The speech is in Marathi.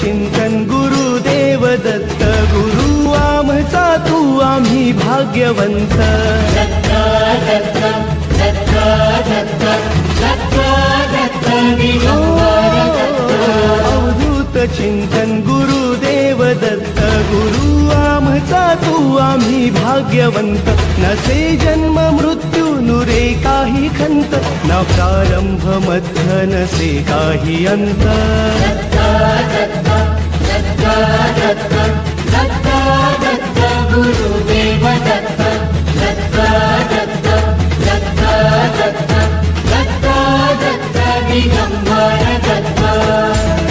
चिंतन गुरुदेव दत्त गुरु आमचा तू आम्ही भाग्यवंत अवधूत चिंतन गुरुदेव दत्त गुरु आमचा तू आम्ही भाग्यवंत नसे जन्म मृत्यू नुरे काही खंत ना प्रारंभ मध्य नसे काही अंत